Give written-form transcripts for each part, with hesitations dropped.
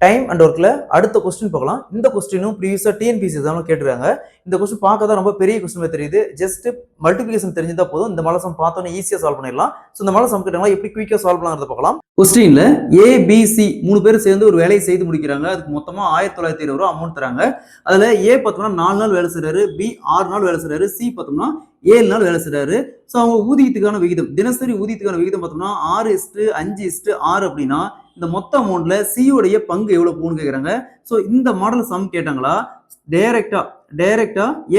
Time and ஒர்க்ல அடுத்த question பார்க்கலாம். இந்த கொஸ்டினும் ப்ரீவியஸா டிஎன்பிஎஸ்சி எக்ஸாம்ல கேட்டிருக்காங்க. இந்த கொஸ்டின் பார்க்க தான் ரொம்ப பெரிய கொஸ்டின் தெரியுது. ஜஸ்ட் மல்டிப்ளிகேஷன் தெரிஞ்சா போதும். இந்த மாடல் சம் பார்த்தோன்னே ஈஸியா சால்வ் பண்ணிடலாம். சோ இந்த மாடல் சம் கேட்டாங்களா எப்படி குயிக்கா சால்வ் பண்ணலாம்ங்கறத பார்க்கலாம். கொஸ்டின்ல ஏ பி சி மூணு பேர் சேர்ந்து ஒரு வேலையை செய்து முடிக்கிறாங்க. அதுக்கு மொத்தமா 1920 ரூபாய் அமௌண்ட் தராங்க. அதுல ஏ பார்த்தோம்னா 4 நாள் வேலை செய்றாரு, பி 6 நாள் வேலை செய்றாரு, சி பார்த்தோம்னா 7 நாள் வேலை செய்றாரு. சோ அவங்க ஊதியத்துக்கான விகிதம், தினசரி ஊதியத்துக்கான விகிதம் பார்த்தோம்னா 6:5:6 அப்படின்னா இந்த மொத்த அமௌண்ட்ல சி உடைய பங்கு எவ்வளவு போகும்னு கேக்குறாங்க. சோ இந்த மாடல் சம் கேட்டாங்களா டைரக்டா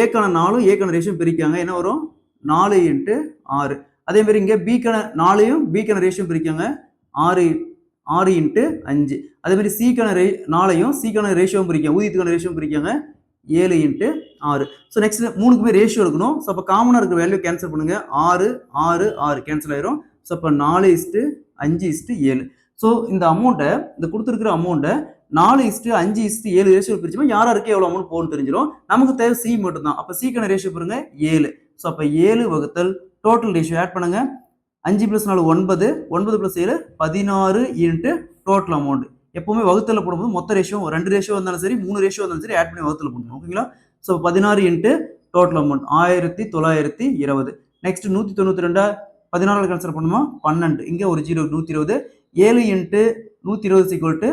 ஏக்கான 4 ஏக்கான ரேஷியோ பிரிக்காங்க. என்ன வரும் 4:6. அதே மாதிரி இங்க பிக்கான 4யும் பிக்கான ரேஷியோ பிரிக்காங்க 6:5. அதே மாதிரி சிக்கான 4யும் சிக்கான ரேஷியோவும் பிரிக்காங்க, ஊதியத்துக்கான ரேஷியோவும் பிரிக்காங்க 7:6. ஸோ நெக்ஸ்ட் மூணுக்குமே ரேஷியோ இருக்கணும். ஸோ அப்போ காமனாக இருக்கிற வேல்யூ கேன்சல் பண்ணுங்க. 6 கேன்சல் ஆயிரும். ஸோ அப்போ 4:5:7. ஸோ இந்த அமௌண்ட்டை, இந்த கொடுத்துருக்கிற அமௌண்ட்டை 4:5:7 ரேஷியோ பிரிச்சோம்னா யாருக்கு எவ்வளோ அமௌண்ட் போகணும்னு தெரிஞ்சிடும். நமக்கு தேவை சி மட்டும் தான். அப்போ சிக்கான ரேஷியோ பாருங்க 7. ஸோ அப்போ 7 வகுத்தல் டோட்டல் ரேஷியோ ஆட் பண்ணுங்க. 5 + 4 9, 9 + 7 16 இன்ட்டு டோட்டல் அமௌண்ட். எப்பவுமே வகுத்தல போடும்போது மொத்த ரேஷியோ 2 ரேஷியோ வந்தாலும் சரி 3 ரேஷியோ வந்தாலும் சரி ஆட் பண்ணி வகுத்தல போடணும். ஓகேங்களா? So 16 into total amount 1920. Next 192 16 cancel பண்ணுமா 12. இங்க ஒரு 0 120. 7 இன்ட்டு 120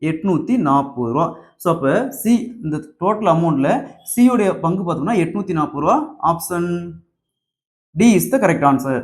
840 ரூபா. ஸோ அப்போ சி இந்த டோட்டல் அமௌண்ட்ல சி உடைய பங்கு பார்த்தோம்னா 840 ரூபா. Option D is the correct answer.